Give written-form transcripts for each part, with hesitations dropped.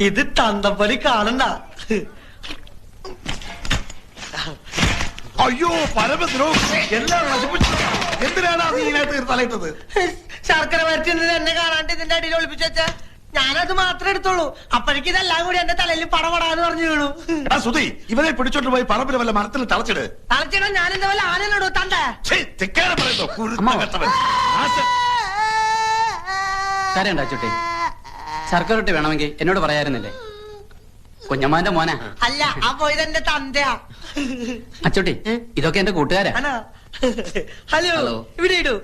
ഇത് തന്തപ്പടി കാണണ്ട. അയ്യോ പരമദ്രോഹി, എല്ലാം നശിപ്പിച്ചു. എന്തിനാണ് അത് ഇതിനകത്ത് തലയിട്ടത്? ശർക്കര വരച്ചുന്നത് എന്നെ കാണാണ്ട് ഇതിന്റെ അടിയിൽ ഒളിപ്പിച്ചു വെച്ചാ ഞാനത് മാത്രമേ എടുത്തോളൂ. അപ്പോഴേക്ക് ഇതെല്ലാം കൂടി എന്റെ തലയിൽ പടപടാന്ന് പറഞ്ഞു വീണു. സുധി, ഇവരെ പിടിച്ചോണ്ട് പോയി പറമ്പിലെ വല്ല മരത്തിൽ തളച്ചിട്. തളച്ചിടാൻ ഞാൻ എന്താ വല്ല ആനയിലിടൂ തന്റെ. കരണ്ട ചുട്ടി, ശർക്കര റൊട്ടി വേണമെങ്കിൽ എന്നോട് പറയാറുന്നില്ലേ? കുഞ്ഞമ്മാന്റെ മോനാ. അല്ല, അപ്പൊ ഇതെന്റെ തന്തയാ. അച്ചോട്ടി, ഇതൊക്കെ എന്റെ കൂട്ടുകാരാ. ഹലോ, ഇവിടെ ഇടൂ.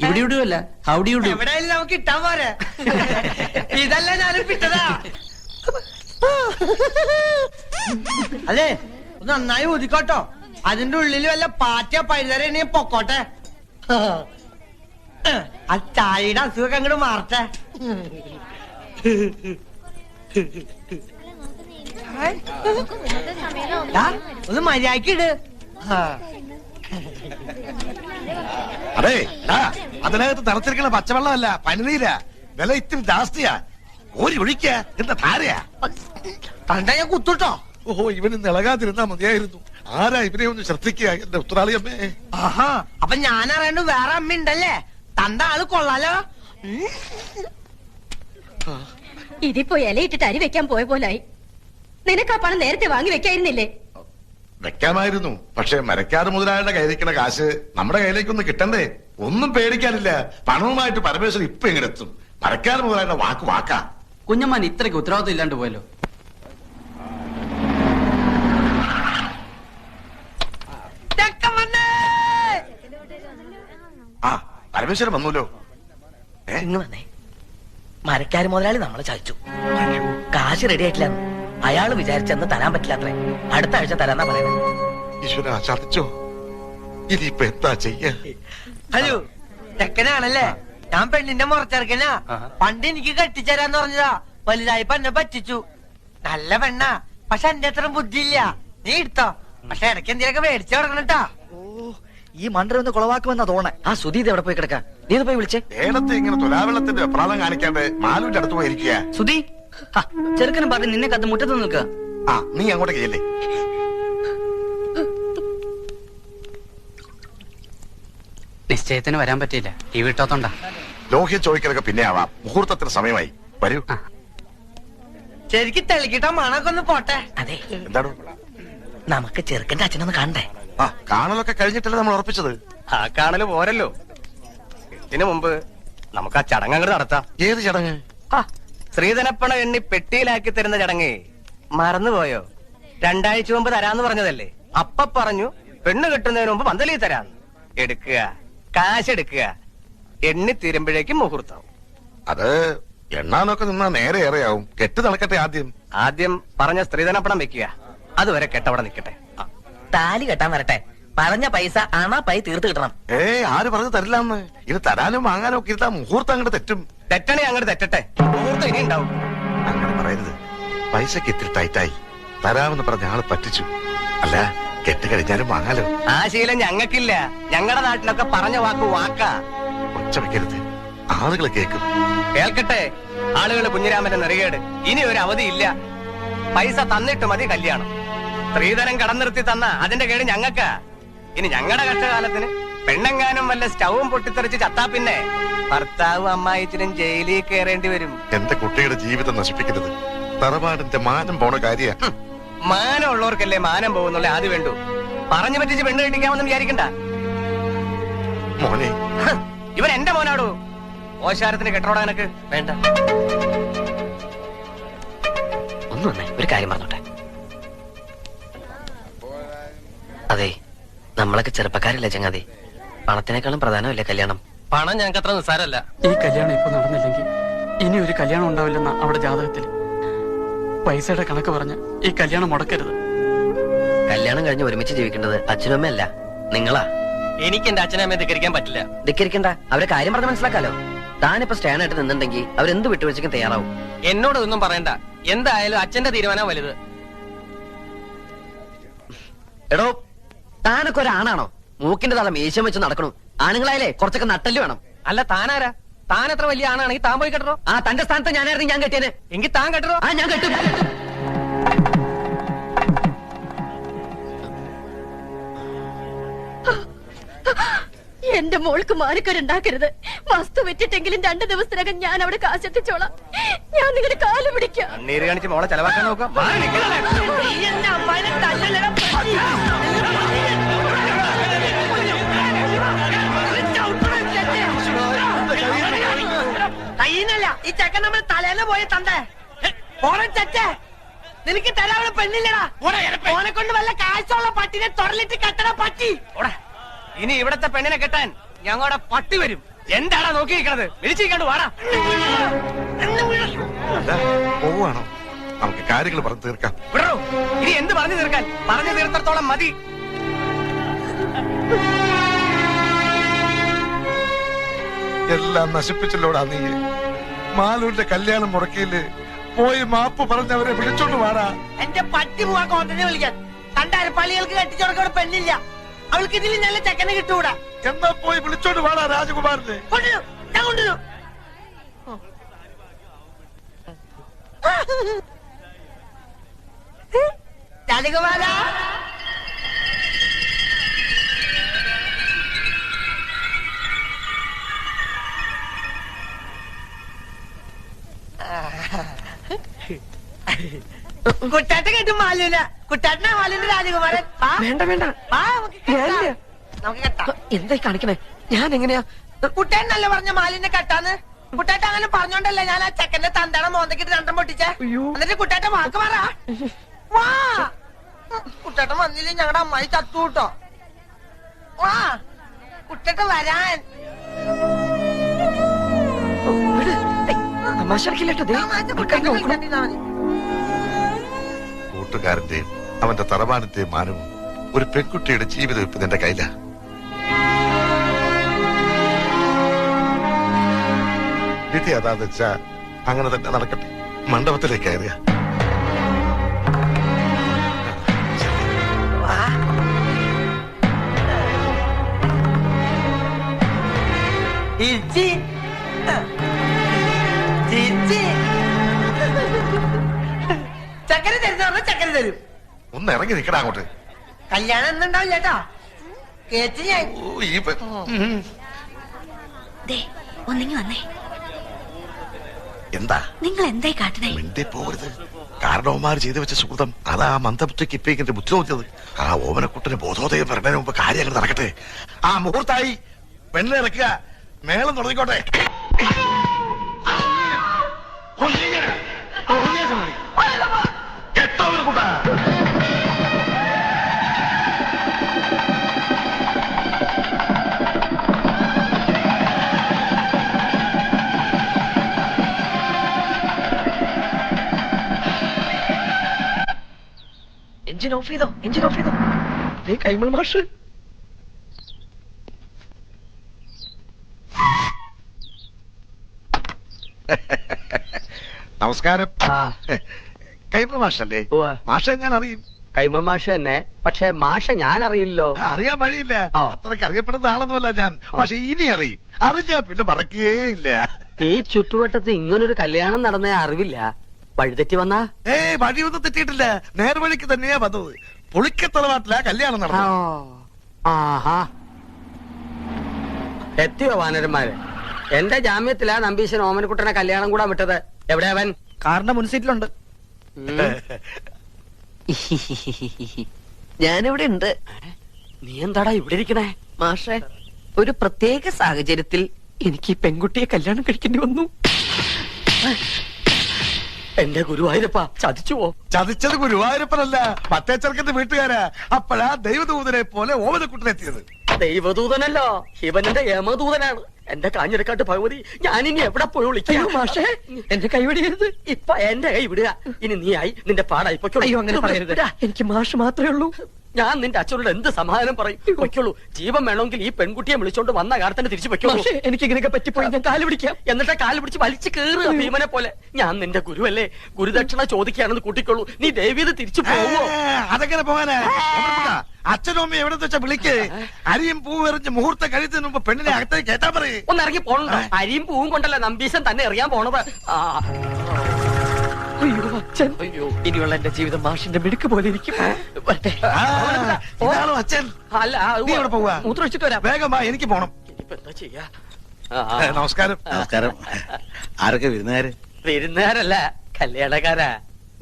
ഇവിടെ ഇടുവല്ല, ഹൗഡി ഇടൂ. എവിടെയായാലും നമുക്ക് ഇട്ടാൻ പോരെ. ഇതല്ല ഞാനും പിട്ടതാ. അല്ലേ, ഒന്ന് നന്നായി ഊതിക്കോട്ടോ. അതിന്റെ ഉള്ളിൽ വല്ല പാറ്റ പഴുതര പൊക്കോട്ടെ. ആ ചായയുടെ അസുഖം അങ്ങോട്ട് മാറട്ടെ. ഒന്ന് മര്യാദക്ക് ഇട്. അതെ, അതിനകത്ത് തളച്ചിരിക്കണ പച്ചവെള്ളമല്ല, പനിനീരാ. വില ഇത്തിരി ജാസ്തിയാ. ഓരി ഒഴിക്ക, എന്താ ധാരയാ? തണ്ട ഞാൻ കുത്തുട്ടോ. ഓഹോ, ഇവന് ഇളകാതിരുന്നാ മതിയായിരുന്നു. ആരാ ഇവരെ ഒന്ന് ശ്രദ്ധിക്കുക, എന്റെ ഉത്തരാളി അമ്മേ. ആഹാ, അപ്പൊ ഞാൻ അറിയണ്ട വേറെ അമ്മ ഉണ്ടല്ലേ? തന്റെ ആള് കൊള്ളാലോ. ഇതിപ്പോ ഇലയിട്ടിട്ട് അരി വെക്കാൻ പോയ പോലായി. നിനക്ക് ആ പണം നേരത്തെ വാങ്ങി വെക്കായിരുന്നില്ലേ? വെക്കാമായിരുന്നു, പക്ഷെ മരക്കാട് മുതലാളിയുടെ കയ്യിലിരിക്കണ കാശ് നമ്മുടെ കയ്യിലേക്കൊന്ന് കിട്ടണ്ടേ? ഒന്നും പേടിക്കാനില്ല. പണവുമായിട്ട് പരമേശ്വരൻ ഇപ്പൊ എങ്ങനെ എത്തും? മരക്കാട് മുതലാളിയുടെ വാക്കാ. കുഞ്ഞമ്മാൻ ഇത്രയ്ക്ക് ഉത്തരവാദിത്വം ഇല്ലാണ്ട് പോയല്ലോ. ആ, പരമേശ്വരൻ വന്നൂലോ. ഇങ്ങ് വന്നേ. മരക്കാര് മുതലാളി നമ്മളെ ചതിച്ചു. കാശ് റെഡി ആയിട്ടില്ല. അയാള് വിചാരിച്ചെന്ന് തരാൻ പറ്റില്ലാത്രേ. അടുത്ത ആഴ്ച തരാന്നാ പറയുന്നത്. ഈശ്വരാ, ചതിച്ചോ? ഇനിയിപ്പൊ എന്താ ചെയ്യാ? ഹലോ, ചെക്കനാണല്ലേ? ഞാൻ പെണ്ണിന്റെ മുറച്ചെറുക്കനാ. പണ്ട് എനിക്ക് കെട്ടിച്ചേരാന്ന് പറഞ്ഞതാ. വലുതായിപ്പോ എന്നെ പറ്റിച്ചു. നല്ല പെണ്ണാ, പക്ഷെ എന്റെ അത്ര ബുദ്ധിയില്ല. നീ എടുത്തോ, പക്ഷെ ഇടയ്ക്ക് എന്തിനൊക്കെ മേടിച്ചു കൊടുക്കണട്ടാ. ഈ മണ്ടർ ഒന്ന് കുളവാക്കുമെന്നാ തോന്നേ. ആ സുധീത് എവിടെ പോയി കിടക്കാ? നീ ഒന്ന് പോയി വിളിച്ചേ. നേരത്തെ ഇങ്ങനെ തുലാവെള്ളത്തിന്റെ വെപ്രാളം കാണിക്കാണ്ട് മാലുവിന്റെ അടുത്ത് പോയിരിക്കുക. സുധി, ചെറുക്കനും പറഞ്ഞ് നിന്നെ കത്ത് മുറ്റത്ത് നിൽക്കുക. ആ, നീ അങ്ങോട്ടേക്ക് ചെല്ലേ. നിശ്ചയത്തിന് വരാൻ പറ്റിയില്ല, ഈ വീട്ടോത്തോണ്ടാ. ലോഹ്യ ചോദിക്കലൊക്കെ പിന്നെ ആവാം. മുഹൂർത്തത്തിന് സമയമായി. വരൂ. ശരിക്കും തെളിക്കിട്ട മണൊക്കെ ഒന്ന് പോട്ടെ. അതെ, എന്താണ്? നമുക്ക് ചെറുക്കന്റെ അച്ഛനൊന്ന് കാണണ്ടേ? ആ, കാണലൊക്കെ കഴിഞ്ഞിട്ടല്ലേ നമ്മൾ ഉറപ്പിച്ചത്. ആ കാണല് പോരല്ലോ. ഇതിനു മുമ്പ് നമുക്ക് ആ ചടങ്ങ് നടത്താം. ഏത് ചടങ്ങ്? ശ്രീധനപ്പണ എണ്ണി പെട്ടിയിലാക്കി തരുന്ന ചടങ്ങ് മറന്നുപോയോ? 2 ആഴ്ച മുമ്പ് തരാന്ന് പറഞ്ഞതല്ലേ? അപ്പ പറഞ്ഞു പെണ്ണ് കിട്ടുന്നതിന് മുമ്പ് പന്തലി തരാന്ന്. എടുക്കുക, കാശ് എടുക്കുക. എണ്ണി തീരുമ്പോഴേക്കും മുഹൂർത്തം. അത് എണ്ണാനൊക്കെ നിന്നാ നേരെ ഏറെയാവും. കെട്ട് നടക്കട്ടെ. ആദ്യം പറഞ്ഞ സ്ത്രീധനപ്പണം വെക്കുക. അതുവരെ കെട്ടവിടെ നിൽക്കട്ടെ. താലി കെട്ടാൻ വരട്ടെ. പറഞ്ഞ പൈസ പൈ തീർത്ത് കിട്ടണം. ആര് പറഞ്ഞു തരില്ലാന്ന്? ഇത് തരാനും വാങ്ങാനും ഒക്കെ ഇരുത്താ മുഹൂർത്തം അങ്ങോട്ട് തെറ്റും. തെറ്റണേ അങ്ങോട്ട് തെറ്റട്ടെ, മുഹൂർത്തം ഇനി ഉണ്ടാവും. അങ്ങനെ പറയരുത്. പൈസക്ക് ഇത്തിരി ടൈറ്റായി. തരാമെന്ന് പറഞ്ഞ ആള് പറ്റിച്ചു. അല്ല, കെട്ട് കഴിഞ്ഞാലും വാങ്ങാലോ. ആ ശീലം ഞങ്ങൾക്കില്ല. ഞങ്ങളുടെ നാട്ടിലൊക്കെ പറഞ്ഞ വാക്കാ. ഒച്ച വെക്കരുത്, ആളുകൾ കേൾക്കും. കേൾക്കട്ടെ ആളുകൾ. കുഞ്ഞിരാമന്റെ നെറികേട്. ഇനി ഒരു അവധിയില്ല. പൈസ തന്നിട്ട് മതി കല്യാണം. സ്ത്രീധനം കടം നിർത്തി തന്ന അതിന്റെ കേട് ഞങ്ങൾക്കാ. ഇനി ഞങ്ങളുടെ കഷ്ടകാലത്തിന് പെണ്ണെങ്ങാനും വല്ല സ്റ്റൗവും പൊട്ടിത്തെറിച്ച് ചത്താ പിന്നെ ഭർത്താവും അമ്മായിച്ചനും ജയിലിൽ കയറേണ്ടി വരും. എന്റെ കുട്ടിയുടെ ജീവിതം നശിപ്പിക്കരുത്. തറവാടിന്റെ മാനം പോണ കാര്യ. മാനം ഉള്ളവർക്കല്ലേ മാനം പോകുന്നുള്ള ആദ്യം വേണ്ടു. പറഞ്ഞു പറ്റിച്ച് പെണ്ണ് കെട്ടിക്കാമെന്ന് വിചാരിക്കണ്ട. മോനെ, ഇവൻ എന്റെ മോനാടോ. ഓശാരത്തിന് കെട്ടോടാ എനക്ക് വേണ്ട. ഒന്ന് വന്നേ, ഒരു കാര്യം പറഞ്ഞോട്ടെ. അതെ, നമ്മളൊക്കെ ചെറുപ്പക്കാരില്ല ചങ്ങാതി. പണത്തിനേക്കാളും പ്രധാനമല്ലേ കല്യാണം? പണം ഞങ്ങൾക്ക് അത്ര നിസ്സാരല്ല. ഈ കല്യാണം ഇപ്പൊ നടന്നില്ലെങ്കിൽ ഇനി ഒരു കല്യാണം ഉണ്ടാവില്ലെന്ന അവിടെ ജാതകത്തിൽ. പൈസയുടെ കണക്ക് പറഞ്ഞ് ഈ കല്യാണം മുടക്കരുത്. കല്യാണം കഴിഞ്ഞ് ഒരുമിച്ച് ജീവിക്കേണ്ടത് അച്ഛനും അമ്മയല്ല, നിങ്ങളാ. എനിക്ക് എന്റെ അച്ഛനെ അമ്മയെ ധിക്കരിക്കാൻ പറ്റില്ല. ധിക്കരിക്കണ്ട, അവരെ കാര്യം പറഞ്ഞ് മനസ്സിലാക്കാലോ. താനിപ്പോ സ്റ്റാൻഡായിട്ട് നിന്നുണ്ടെങ്കിൽ അവരെന്ത് വിട്ടുവീഴ്ചയ്ക്കും തയ്യാറാവും. എന്നോടൊന്നും പറയണ്ട. എന്തായാലും അച്ഛന്റെ തീരുമാനം വലുത്. എടോ, താനൊക്കെ ഒരാണാണോ? മൂക്കിന്റെ തല മീശം വെച്ച് നടക്കണു. ആണുങ്ങളായാലേ കുറച്ചൊക്കെ നട്ടല് വേണം. അല്ല, താനാരാ? താൻ എത്ര വലിയ ആണാണെങ്കിൽ താൻ പോയി കെട്ടറോ. ആ തന്റെ സ്ഥാനത്ത് ഞാനായിരുന്നു ഞാൻ കെട്ടിയത്. എങ്കിൽ താൻ കെട്ടറോ. ആ ഞാൻ കെട്ടും. എന്റെ മോൾക്ക് മാനക്കേടുണ്ടാക്കരുത്. വസ്തു വെച്ചിട്ടെങ്കിലും 2 ദിവസത്തിനകം ഞാൻ അവിടെ കാശെത്തിച്ചോളാം. ഞാൻ നിങ്ങളുടെ കാല് പിടിക്കാം. കണ്ണീര് കാണിച്ച് മോളെ ചെലവാക്കാൻ നോക്കാം. കയ്യിന്നല്ല ഈ ചെക്കൻ നമ്മൾ തലേന്ന് പോയ തണ്ടേ ഓണം ചച്ചേ. നിനക്ക് തരാനുള്ള പെണ്ണില്ലടാ. ഓനെ കൊണ്ട് വല്ല കാഴ്ചയുള്ള പട്ടിനെ തൊടലിട്ട് കെട്ടണ പട്ടി. ഇനി ഇവിടത്തെ പെണ്ണിനെ കെട്ടാൻ ഞങ്ങളുടെ പട്ടി വരും. എന്താടാ നോക്കിയിരിക്കണത്? വിളിച്ചിരിക്കണ്ടു വാടാ. പോവാണോ? നമുക്ക് കാര്യങ്ങൾ പറഞ്ഞു തീർക്കാം. വിടറോ. ഇനി എന്ത് പറഞ്ഞു തീർക്കാൻ? പറഞ്ഞു തീർത്തോളം മതി. എല്ലാം നശിപ്പിച്ചല്ലോടാ നീ. മാലൂരിന്റെ കല്യാണം മുടക്കിയില് പോയി മാപ്പ് പറഞ്ഞവരെ വിളിച്ചോണ്ട് വാടാ. എന്റെ പട്ടി പോവാ കോട്ടനെ വിളിക്കാൻ. കണ്ടാര് പള്ളികൾക്ക് കെട്ടിച്ചോടക്കോടെ പെണ്ണില്ല. അവൾക്ക് ഇതിൽ നല്ല ചെക്കനെ കിട്ടൂടാ. എന്നാ പോയി വിളിച്ചോണ്ട് വാടാ രാജകുമാരനെ. കൊണ്ടുവരൂ, ഞാൻ കൊണ്ടുവരൂ. രാജകുമാരാ, കുട്ടാട്ട കേട്ടും മാലൂല. കുട്ടാട്ടനാ മാലൂന്റെ രാജകുമാരൻ. വേണ്ട വേണ്ട, നമുക്ക് കെട്ടാം. എന്തായി കാണിക്കണേ? ഞാൻ എങ്ങനെയാ? കുട്ടേനല്ലേ പറഞ്ഞ മാലിന്റെ കെട്ടാന്ന്? കുട്ടാട്ട അങ്ങനെ പറഞ്ഞോണ്ടല്ലേ ഞാൻ ആ ചെക്കന്റെ തന്തട മോന്തക്കിട്ട് 2 പൊട്ടിച്ചേ. എന്നിട്ട് കുട്ടാട്ട വാക്ക് പറ. വാ, കുട്ടാട്ടൻ വന്നില്ലേ ഞങ്ങളുടെ അമ്മായി ചത്തു കൂട്ടോ. വാ കുട്ടേട്ട വരാൻ. കൂട്ടുകാരന്റെയും അവന്റെ തറവാടിന്റെയും മാനവും ഒരു പെൺകുട്ടിയുടെ ജീവിതം ഇപ്പൊ നിന്റെ കയ്യിലാ. വിധി അതാന്ന് വെച്ചാ അങ്ങനെ തന്നെ നടക്കട്ടെ. മണ്ഡപത്തിലേക്ക് കയറിയ ചക്കര തരുന്ന ചക്കര തരും. ഒന്ന് ഇറങ്ങി നിക്കടാ അങ്ങോട്ട്. കല്യാണം എന്നുണ്ടാവും ചേട്ടാ. കേച്ച് ഞാൻ ഒന്നിങ്ങി വന്നേ. എന്താ നിങ്ങൾ എന്തായി കാട്ടണേ? മിണ്ടി പോകരുത്. കാരണവന്മാർ ചെയ്തു വെച്ച സുഹൃതം അതാ മന്ദബുദ്ധിക്ക് ഇപ്പൊ ഇങ്ങനെ ബുദ്ധി നോക്കിയത്. ആ ഓമനക്കുട്ടന് ബോധോദയം വരണതിന് മുമ്പ് കാര്യങ്ങൾ നടക്കട്ടെ. ആ മുഹൂർത്തായി പെണ്ണിനെ ഇറക്കുക. മേളം തുടങ്ങിക്കോട്ടെ. എഞ്ചിൻ ഓഫ് ചെയ്തോ, എഞ്ചിൻ ഓഫ് ചെയ്തോ. കൈമൾ മാഷ് നമസ്കാരം. കൈമൾ മാഷല്ലേ? മാഷെ ഞാൻ അറിയും. കൈമൾ മാഷ് തന്നെ. പക്ഷെ മാഷ ഞാൻ അറിയില്ലോ. അറിയാൻ വഴിയില്ല. അത്രയ്ക്ക് അറിയപ്പെടുന്ന ആളൊന്നുമല്ല ഞാൻ. പക്ഷെ ഇനി അറിയും. അറിഞ്ഞാ പിന്നെ മറക്കുകയില്ല. ഈ ചുറ്റുവട്ടത്ത് ഇങ്ങനൊരു കല്യാണം നടന്ന അറിവില്ല. വഴിതെറ്റി വന്നാ? വഴിയൊന്നും തെറ്റിയിട്ടില്ല. നേർവഴിക്ക് തന്നെയാ വന്നത്. പുളിക്കത്തറവാട്ടിലാ കല്യാണം നടന്നത്. ആഹാ, എത്തിയോ വാനരന്മാര്? എന്റെ ജാമ്യത്തിലാ നമ്പീശൻ ഓമനക്കുട്ടനെ കല്യാണം കൂടാൻ വിട്ടത്. എവിടെ അവൻ? കാറിന്റെ മുൻസീറ്റിലുണ്ട്. ഞാനിവിടെ ഉണ്ട്. നീ എന്താടാ ഇവിടെ ഇരിക്കണേ? മാഷെ, ഒരു പ്രത്യേക സാഹചര്യത്തിൽ എനിക്ക് ഈ പെൺകുട്ടിയെ കല്യാണം കഴിക്കേണ്ടി വന്നു. എന്റെ ഗുരുവായൂരപ്പ ചതിച്ചുവോ? ചതിച്ചത് ഗുരുവായൂരപ്പനല്ല, മറ്റേ ചെറുക്കന്റെ വീട്ടുകാരാ. അപ്പോഴാ ദൈവദൂതനെ പോലെ ഓമനക്കുട്ടനെത്തിയത്. ദൈവദൂതനല്ലോ, ഇവനെന്റെ യമദൂതനാണ്. എന്റെ കാഞ്ഞിരക്കാട്ട് ഭഗവതി, ഞാനിനി എവിടെ പോയി വിളിക്കാം? മാഷേ, എന്റെ കൈവിടരുത്. ഇപ്പൊ എന്റെ കൈ വിടുക. ഇനി നീയായി നിന്റെ പാടായി പൊയ്ക്കോളൂ. അയ്യോ, അങ്ങനെ പറയരുത്. എനിക്ക് മാഷ് മാത്രമേ ഉള്ളൂ. ഞാൻ നിന്റെ അച്ഛനോട് എന്ത് സമാധാനം പറയും? പൊയ്ക്കോളൂ. ജീവൻ വേണമെങ്കിൽ ഈ പെൺകുട്ടിയെ വിളിച്ചോണ്ട് വന്ന കാലത്തന്നെ തിരിച്ചു പൊയ്ക്കോളൂ. എനിക്ക് ഇങ്ങനെയൊക്കെ പറ്റിപ്പോയി ഞാൻ കാല് പിടിക്കാം. എന്നിട്ട് കാല് പിടിച്ച് വലിച്ചു കയറുക ഭീമനെ പോലെ. ഞാൻ നിന്റെ ഗുരുവല്ലേ, ഗുരുദക്ഷിണ ചോദിക്കുകയാണെന്ന് കൂട്ടിക്കോളൂ. നീ ദേവിയത് തിരിച്ചു പോവോ? അതെങ്ങനെ പോകാനാ? അച്ഛനും അമ്മയും എവിടെ വെച്ചാ വിളിക്ക്. അരിയും പൂവെറിഞ്ഞ് മുഹൂർത്തം കഴിയുന്നതിന് മുമ്പ് പെണ്ണിനെ അകത്തേക്ക് കേട്ടാ പറയേ. ഒന്ന് ഇറങ്ങി പോണോ? അരിയും പൂവും കൊണ്ടല്ല നമ്പീശൻ തന്നെ എറിയാൻ പോണത്. അയ്യോ അച്ഛൻ, അയ്യോ ഇനിയുള്ള എന്റെ ജീവിതം മാഷിന്റെ മിടുക്ക് പോലെ ഇരിക്കും. ഇതാണോ അച്ഛൻ? അല്ല, നീ എവിടെ പോവാ? മൂത്രമൊഴിച്ചിട്ട് വരാം. വേഗം വാ, എനിക്ക് പോണം. ഇനിയിപ്പോ എന്താ ചെയ്യാ? നമസ്കാരം. നമസ്കാരം. ആരൊക്കെ വിരുന്നുകാര്? വിരുന്നുകാരല്ല, കല്യാണക്കാരാ.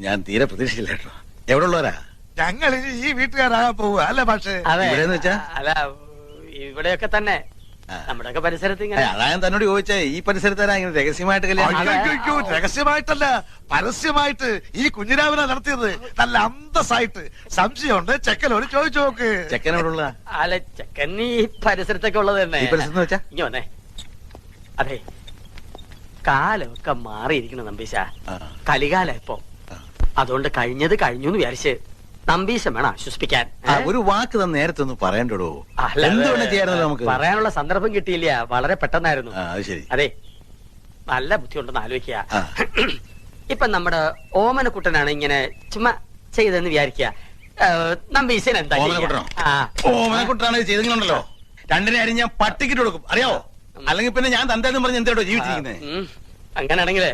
ഞാൻ തീരെ പ്രതീക്ഷയില്ല കേട്ടോ. എവിടെ ഉള്ളവരാ? ഞങ്ങൾ ഇനി ഈ വീട്ടുകാരാകാൻ പോവുക അല്ലേ പക്ഷേ? അതെ, ഇവിടെന്ന് വെച്ചാ? അല്ല ഇവിടെയൊക്കെ തന്നെ നമ്മുടെയൊക്കെ പരിസരത്ത് ഇങ്ങനെ. അതാ ഞാൻ തന്നോട് ചോദിച്ചേ, ഈ പരിസരത്താരാ ഇങ്ങനെ രഹസ്യമായിട്ട് കല്യാണം? അയ്യോ, രഹസ്യമായിട്ടല്ല, പരസ്യമായിട്ട് ഈ കുഞ്ഞിരാവിനെ നടത്തിയത്. നല്ല അന്തസ്സായിട്ട്. സംശയമുണ്ട്, ചെക്കനോട് ചോദിച്ചു നോക്ക്. ചെക്കൻ എവിടെ ഉള്ള? അല്ല ചെക്കൻ ഈ പരിസരത്തൊക്കെ ഉള്ളത് തന്നെ. ഈ പരിസരത്ത് വെച്ചാ? ഇങ്ങ വന്നേ. അതെ, കാലമൊക്കെ മാറിയിരിക്കണം നമ്പീശ. കലികാലം ഇപ്പൊ. അതുകൊണ്ട് കഴിഞ്ഞത് കഴിഞ്ഞു എന്ന് വിചാരിച്ച് നമ്പീശം വേണം ആശ്വസിപ്പിക്കാൻ. ഒരു വാക്ക് തന്നെ നേരത്തെ ഒന്ന് പറയണ്ടോ? അല്ല, എന്തുകൊണ്ട് ചെയ്യാറുണ്ടല്ലോ നമുക്ക്? പറയാനുള്ള സന്ദർഭം കിട്ടിയില്ല, വളരെ പെട്ടെന്നായിരുന്നു. അത് ശരി. അതെ, നല്ല ബുദ്ധിയുണ്ടെന്ന് ആലോചിക്കുക. ഇപ്പൊ നമ്മുടെ ഓമനക്കുട്ടനാണ് ഇങ്ങനെ ചുമ്മാ ചെയ്തെന്ന് വിചാരിക്കുക. നമ്പീശൻ എന്താ? ഓമനക്കുട്ടനാണ് ചെയ്തെങ്കിലുണ്ടല്ലോ, രണ്ടിനെ അരി ഞാൻ പട്ടിക്കിട്ട് കൊടുക്കും, അറിയാവോ? അല്ലെങ്കിൽ പിന്നെ ഞാൻ തന്തേന്ന് പറഞ്ഞ് എന്തോ ജീവിച്ചിരിക്കുന്നത്. അങ്ങനെയാണെങ്കിലേ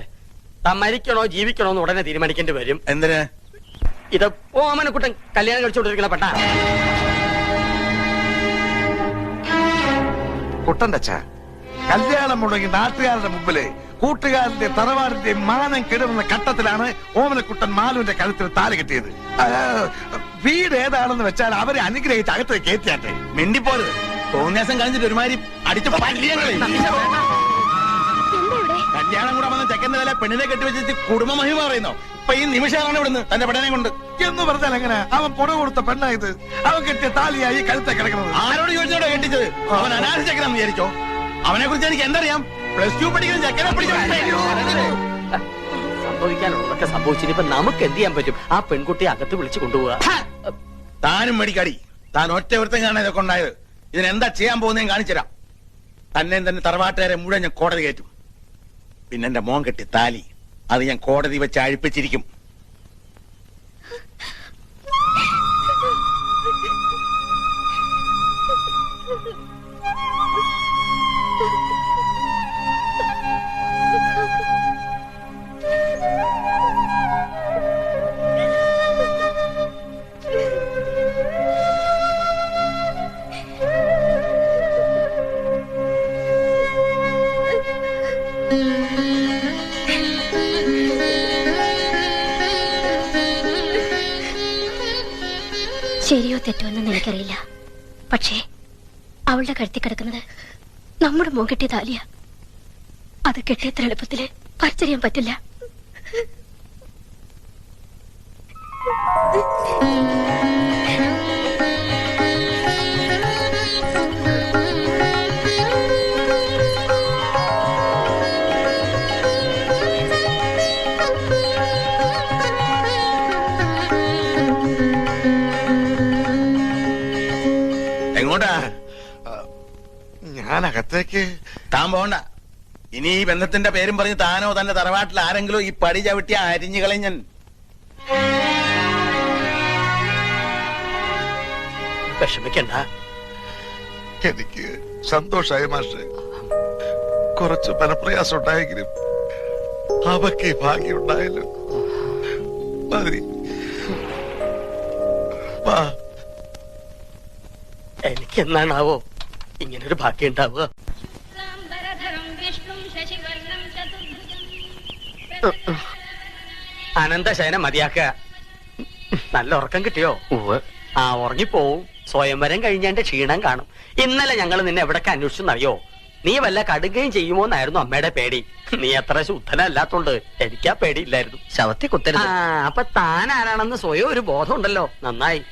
മരിക്കണോ ജീവിക്കണോ എന്ന് ഉടനെ തീരുമാനിക്കേണ്ടി വരും. എന്തിന്? ഇത് ഓമനക്കുട്ടൻ കല്യാണം കഴിച്ചുകൊണ്ടിരിക്കുന്ന പെട്ട കുട്ടന്റെ അച്ഛ, കല്യാണം മുടങ്ങി നാട്ടുകാരുടെ മുമ്പില് കൂട്ടുകാരന്റെ തറവാടിന്റെ മാനം കിടന്ന ഘട്ടത്തിലാണ് ഓമനക്കുട്ടൻ മാലുവിന്റെ കഴുത്തിൽ താലി കെട്ടിയത്. വീട് ഏതാണെന്ന് വെച്ചാൽ അവരെ അനുഗ്രഹിച്ച് അകത്തേക്ക് കയറ്റിയാട്ടെ. മിണ്ടിപ്പോത് തോന്നിയാസം കഴിഞ്ഞിട്ട് ഒരുമാതിരി അടിച്ച് കല്യാണം കൂടെ വന്ന ചെക്കന്റെ വില പെണ്ണിനെ കെട്ടിവെച്ചിട്ട് കുടുംബ മഹിമ പറയുന്നോ? ഇപ്പൊ ഈ നിമിഷമാണ് ഇവിടുന്ന് തന്റെ പെണ്ണനെ കൊണ്ട് എന്ന് പറഞ്ഞാൽ എങ്ങനെ? അവൻ പുറ കൊടുത്ത പെണ്ണായത്. അവൻ കെട്ടിയ താലിയായി കഴുത്തെ കിടക്കുന്നത്. ആരോട് ചോദിച്ചോടോ കെട്ടിച്ചത്? അവൻ അനാഥ ചെക്കനാന്ന് വിചാരിച്ചോ? അവനെ കുറിച്ച് എനിക്ക് എന്തറിയാം? +2 പഠിക്കുന്ന ചെക്കനെ സംഭവിക്കാനുള്ളതൊക്കെ സംഭവിച്ചിട്ട് നമുക്ക് എന്ത് ചെയ്യാൻ പറ്റും? ആ പെൺകുട്ടിയെ അകത്ത് വിളിച്ചു കൊണ്ടുപോവാ. താനും മേടിക്കാടി. താൻ ഒറ്റ ഒരുത്തം കാണാൻ ഇതൊക്കെ ഉണ്ടായത്. ഇതിനെന്താ ചെയ്യാൻ പോകുന്നതെന്ന് കാണിച്ചുതരാം. തന്നെ തന്നെ തറവാട്ടുകാരെ മുഴുവൻ ഞാൻ കോടതി കയറ്റും. പിന്നെ എന്റെ മോൻ കെട്ടി താലി അത് ഞാൻ കോടതി വെച്ച് അഴിപ്പിച്ചിരിക്കും. ശരിയോ തെറ്റോ എന്ന് എനിക്കറിയില്ല. പക്ഷേ അവളുടെ കഴുത്തി കിടക്കുന്നത് നമ്മുടെ മോൻ കെട്ടിയ താലിയ. അത് കെട്ടിയത്ര എളുപ്പത്തില് പറിച്ചറിയാൻ പറ്റില്ല. എങ്ങോട്ടാ? ഞാൻ അകത്തേക്ക്. താൻ പോണ്ട. ഇനി ഈ ബന്ധത്തിന്റെ പേരും പറഞ്ഞ് താനോ തന്റെ തറവാട്ടിൽ ആരെങ്കിലും ഈ പടി ചവിട്ടി അരിഞ്ഞു കളഞ്ഞൻ. വിഷമിക്കണ്ട. എനിക്ക് സന്തോഷായി മാഷെ. കുറച്ച് മനപ്രയാസം ഉണ്ടായെങ്കിലും അവക്ക് ഭാഗ്യം ഉണ്ടായല്ലോ. മതി. എനിക്ക് എന്നാണാവോ ഇങ്ങനൊരു ഭാഗ്യം ഉണ്ടാവുക? അനന്തശയനം മതിയാക്കുക. നല്ല ഉറക്കം കിട്ടിയോ? ആ ഉറങ്ങിപ്പോവും. സ്വയംവരം കഴിഞ്ഞാന്റെ ക്ഷീണം കാണും. ഇന്നലെ ഞങ്ങൾ നിന്നെ എവിടൊക്കെ അന്വേഷിച്ചെന്നറിയോ? നീ വല്ല കടുകയും ചെയ്യുമോ എന്നായിരുന്നു അമ്മയുടെ പേടി. നീ അത്ര ശുദ്ധനല്ലാത്തോണ്ട് എനിക്കാ പേടിയില്ലായിരുന്നു. ശവത്തെ കുത്തരുത്. അപ്പൊ താൻ ആരാണെന്ന് സ്വയം ഒരു ബോധം ഉണ്ടല്ലോ. നന്നായി.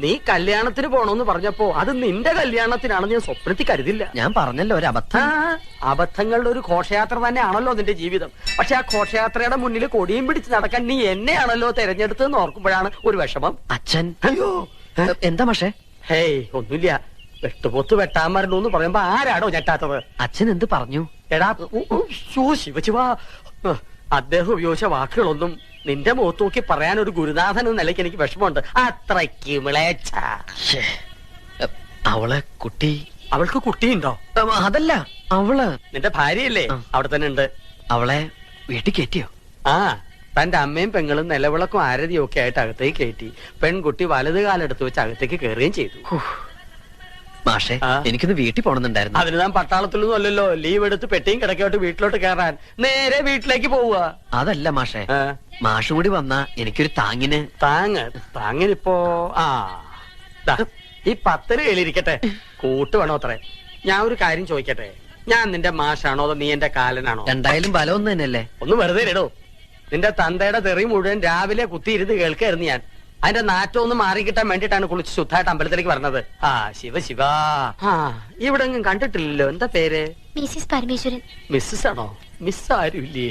നീ കല്യാണത്തിന് പോണോന്ന് പറഞ്ഞപ്പോ അത് നിന്റെ കല്യാണത്തിനാണെന്ന് ഞാൻ സ്വപ്നത്തിൽ കരുതില്ല. ഞാൻ പറഞ്ഞല്ലോ ഒരു അബദ്ധം. അബദ്ധങ്ങളുടെ ഒരു ഘോഷയാത്ര തന്നെയാണല്ലോ നിന്റെ ജീവിതം. പക്ഷെ ആ ഘോഷയാത്രയുടെ മുന്നിൽ കൊടിയും പിടിച്ച് നടക്കാൻ നീ എന്നെയാണല്ലോ തെരഞ്ഞെടുത്തെന്ന് ഓർക്കുമ്പോഴാണ് ഒരു വിഷമം. അച്ഛൻ. അയ്യോ എന്താ പക്ഷേ? ഹേയ് ഒന്നുമില്ല. വെട്ടുപോത്ത് വെട്ടാൻ വരണോന്ന് പറയുമ്പോ ആരാടോ ഞെട്ടാത്തത്? അച്ഛൻ എന്ത് പറഞ്ഞു? എടാ ശിവശിവ, അദ്ദേഹം ഉപയോഗിച്ച വാക്കുകളൊന്നും നിന്റെ മുഖത്ത് നോക്കി പറയാൻ ഒരു ഗുരുനാഥൻ എന്ന നിലയ്ക്ക് എനിക്ക് വിഷമമുണ്ട്. അത്രയ്ക്ക് വിളയച്ച. അവളെ കുട്ടി, അവൾക്ക് കുട്ടിയുണ്ടോ? അതല്ല അവള് നിന്റെ ഭാര്യയല്ലേ? അവിടെ തന്നെ ഉണ്ട്. അവളെ വീട്ടിൽ കയറ്റിയോ? ആ, തന്റെ അമ്മയും പെങ്ങളും നിലവിളക്കും ആരതിയും ഒക്കെ ആയിട്ട് അകത്തേക്ക് കയറ്റി. പെൺകുട്ടി വലത് കാലെടുത്ത് വെച്ച് അകത്തേക്ക് കയറുകയും ചെയ്തു. മാഷെ, എനിക്കൊന്ന് വീട്ടിൽ പോണെന്നുണ്ടായിരുന്നു. അതിന് താൻ പട്ടാളത്തിലൊന്നും അല്ലല്ലോ. ലീവ് എടുത്ത് പെട്ടിയും കിടക്കോട്ട് വീട്ടിലോട്ട് കയറാൻ നേരെ വീട്ടിലേക്ക് പോവുക. അതല്ല മാഷെ, മാഷും കൂടി വന്നാ എനിക്കൊരു താങ്ങിന്. താങ്ങിനിപ്പോ ഈ 10 കയ്യിലിരിക്കട്ടെ. കൂട്ട് വേണോ അത്രേ? ഞാൻ ഒരു കാര്യം ചോദിക്കട്ടെ, ഞാൻ നിന്റെ മാഷാണോ അതോ നീ എന്റെ കാലനാണോ? രണ്ടായാലും ബലം ഒന്ന് തന്നെയല്ലേ. ഒന്ന് വെറുതെ ഇടോ. നിന്റെ തന്തയുടെ തെറി മുഴുവൻ രാവിലെ കുത്തിയിരുന്ന് കേൾക്കായിരുന്നു ഞാൻ. അതിന്റെ നാറ്റം ഒന്ന് മാറിക്കിട്ടാൻ വേണ്ടിട്ടാണ് കുളിച്ച് ശുദ്ധമായിട്ട് അമ്പലത്തിലേക്ക് പറഞ്ഞത്. ശിവ ഇവിടെ ഒന്നും കണ്ടിട്ടില്ലല്ലോ. എന്താ പേര്? മിസ്സിസ് പരമേശ്വരൻ. മിസ്സസ് ആണോ? മിസ് ആരും ഇല്ലേ?